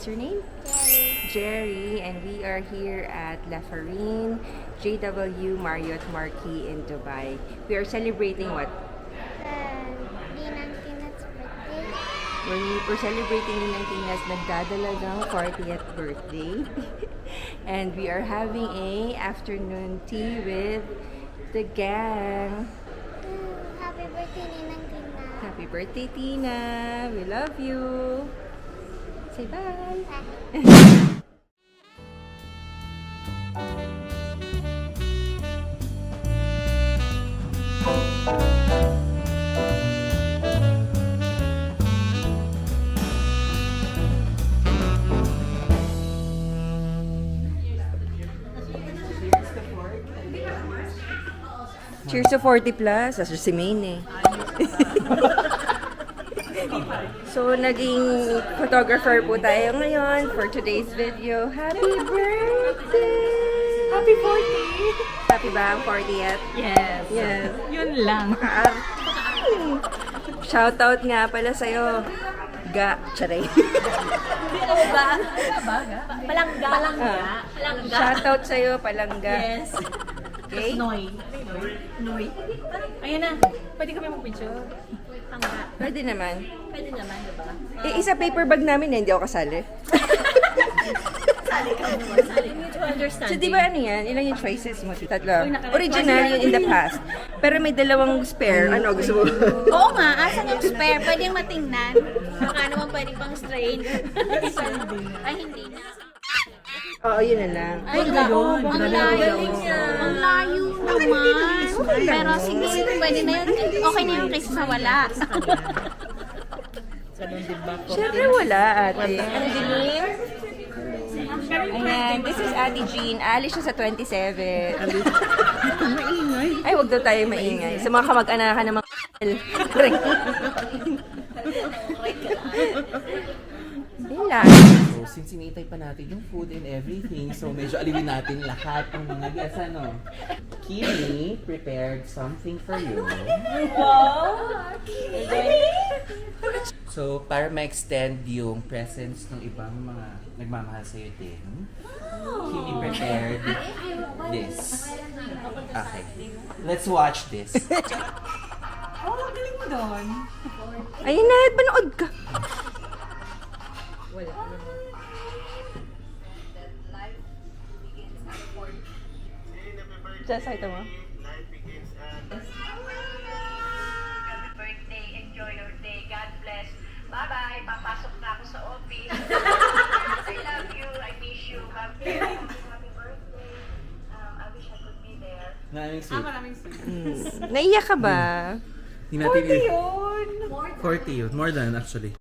What's your name? Jerry. Jerry, and we are here at La Farine JW Marriott Marquis in Dubai. We are celebrating what? Ninang Tina's birthday. We're celebrating Ninang Tina's nagdadalagang 40th birthday. And we are having a afternoon tea with the gang. Happy birthday, Ninang Tina. Happy birthday, Tina! We love you! Say bye! Bye. Cheers to 40 plus. As si Maine eh. So, naging photographer po tayo ngayon for today's video. Happy birthday! Happy 40! Happy ba ang 40th? Yes. Yes. Yun lang. Shoutout nga pala sa'yo. Ga. Charay. Ano ba? Palangga. Palangga. Palangga. Shoutout sa'yo, Palangga. Yes. Okay? Noy. Noy. Ayan na. Pwede kami mag-picture. Palangga. Pwede naman. Pwede naman, diba? Eh, isa paper bag namin eh, hindi ako kasali. Sali ka naman. Sali. Mutual understanding. So, di ba ano yan? Ilang yung choices mo? Tatlo. Original yun in the past. Pero may dalawang spare. Ano, gusto mo? Oo nga, asan yung spare? Pwedeng matingnan. Baka naman pwede pang strain. Ay, hindi na. Oo, yun na lang. Ay, ang layo. Ang layo naman. Pero sige, pwede na yun. Okay na yun kaysa sa wala. Siyempre wala, ate. Ano din? Ayan, this is Ate Jean. Alis siya sa 27. Ay, wag daw tayo maingay. Sa mga kamag-anakan ng mga Yun lang. So, since sinitay pa natin yung food and everything, so medyo aliwin natin lahat ng mga guests, ano. Kimi prepared something for you. So, para ma-extend yung presence ng ibang mga nagmamahal sa'yo din, Kimi prepared this. Okay. Let's watch this. Ayun na, panood ka. Just ito mo. Happy birthday. Enjoy your day. God bless. Bye-bye. Papasok na ako sa office. I love you. I miss you. Happy birthday. I wish I could be there. Maraming sweet. Naiyak ka ba? 40 yun! 40 yun. More than actually.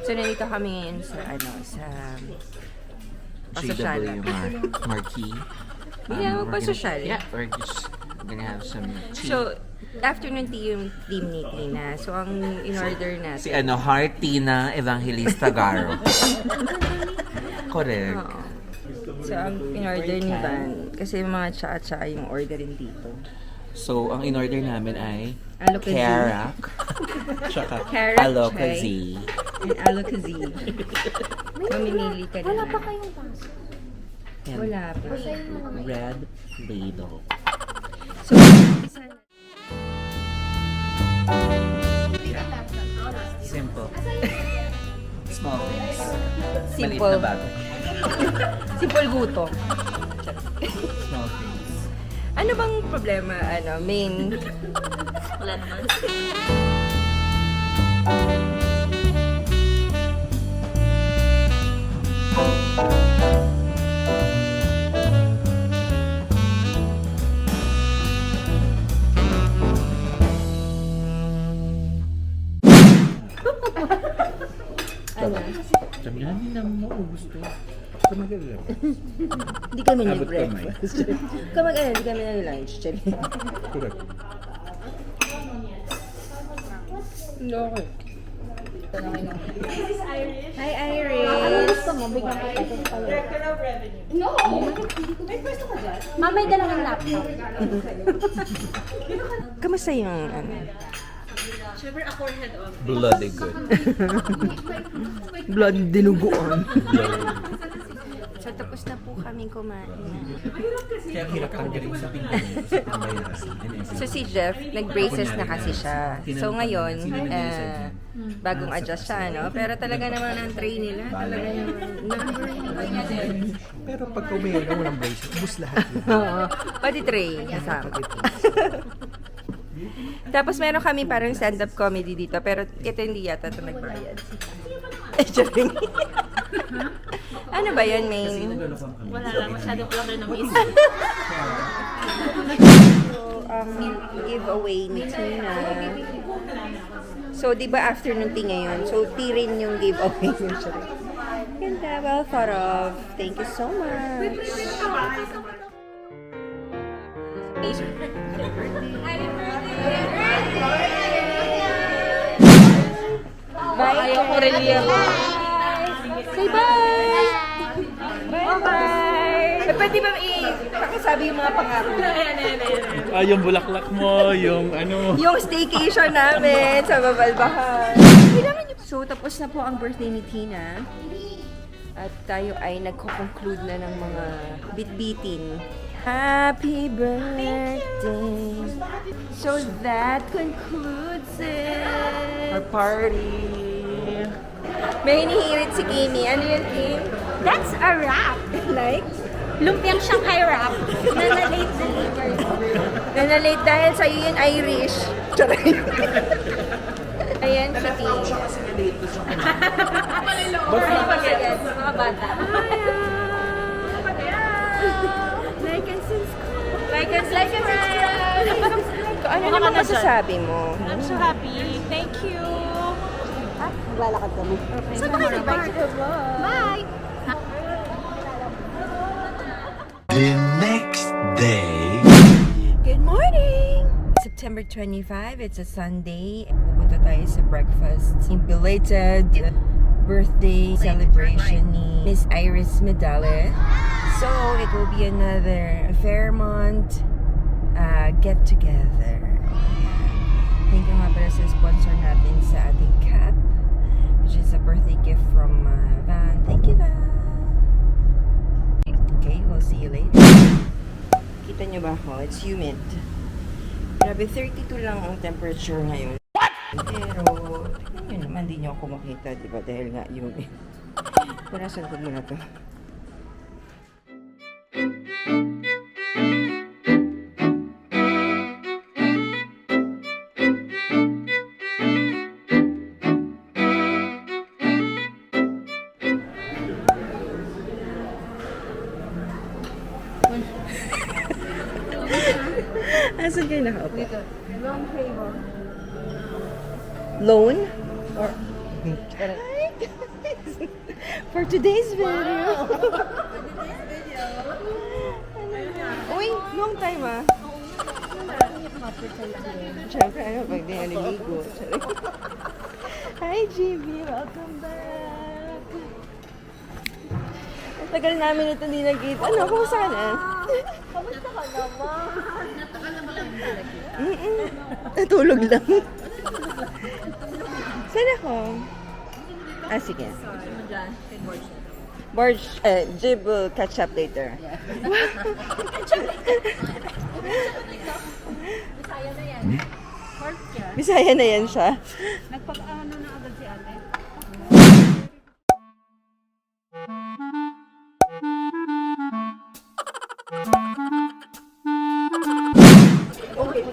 So, nandito kami ngayon sa, sa pasosyal. JW Marquis. Hindi naman pasosyal. Yeah, we're just gonna have some tea. So, afternoon tea yung team ni Tina. So, ang in-order natin. Si Hartina Evangelista Garo. Correct. Oo. So, ang in-order ni Van. Kasi mga tsa-tsa yung orderin dito. So, ang in-order namin ay Alokazi. Karak. Tsaka Karak Alokazi. And Alokazi. Mamimili ka na. Wala pa kayong paso. And Wala pa. Red Ladle. So, isa na. Simple. Small things. Maliit Simple. na bagay. Simple guto. Small things. Ano bang problema? Main? Wala naman. Ano? Dami-dami na mo gusto. Hindi kami nag-breakfast. Hindi kami nag-lunch. Correct. Okay. Hi, Iris. Ano gusto mo? Bigyan ko ito pala. Director of Revenue. Mamay dala ng laptop. Kamusta yung Siyempre ako head of. Bloody good. blood dinuguan? So, tapos na po kaming kumain. Kaya hirap tanggalin sa pinggan sa pambayaran. So, si Jeff, nag-braces na kasi siya. So, ngayon, bagong adjust siya, no? Pero talaga naman ang tray nila. Talaga naman. Pero pag umayon ka walang braces, ubus lahat yun. Oo. Pati tray. Kasama. Tapos meron kami parang stand-up comedy dito. Pero ito hindi yata ito nagbayad. Charing. Ano ba yan, Maine? Wala lang, masyado ko lang rin na-miss. Giveaway ni Tina. So, di ba afternoon tea ngayon? So, tea rin yung giveaway niya. Ganda, well thought of. Thank you so much. Bye. Ayoko rin yan. Say bye! Bye-bye! Pwede ba pakisabi yung mga pangako? Yung bulaklak mo, yung ano. Yung staycation namin sa Babalbahan. So, tapos na po ang birthday ni Tina. At tayo ay nagko-conclude na ng mga bit-bitin. Happy birthday! So, that concludes it. Our party. May hinihirit si Kimi. Ano yun, Kim? That's a wrap. Like? Lumpiang Shanghai wrap. Na na-late delivery. Nanalate dahil sa'yo yun Irish. Charay. Ayan si Kim. Mga bata. Like and subscribe. Like and subscribe. Ano naman masasabi mo? I'm so happy. Thank you. Maglalakad kami. So, bye. The next day. Good morning! September 25, it's a Sunday. Pupunta tayo sa breakfast. Yung belated birthday celebration ni Miss Iris Medale. So, it will be another Fairmont get-together. Thank you nga pala sa sponsor natin sa ating cap, which is a birthday gift from Van. Thank you, Van! Okay, we'll see you later. Kita nyo ba ako? It's humid. Grabe, 32 lang ang temperature ngayon. Pero, yun naman, di nyo ako makita, di ba? Dahil nga humid. Panasan ko muna to. Asan kayo nakaupo? Dito. Loan table. Loan? Or... Hi guys! For today's video! Uy, long time ah! Siyempre, ano, pag di naliligo. Hi GB! Welcome back! Ang tagal namin ito hindi nagkita. Ano, kumusta ka na? Kamusta ka naman? Natulog lang. Saan ako? Ah, sige. Borge, Jib will catch up later. Bisaya na yan siya. Nagpag-ano na agad si ate. Okay.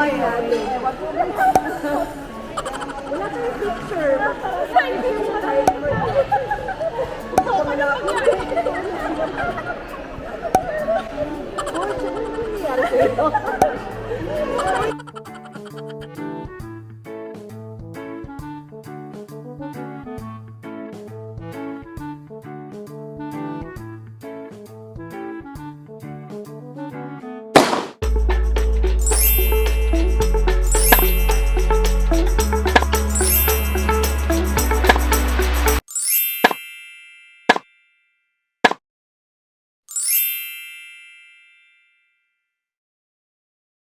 Ay,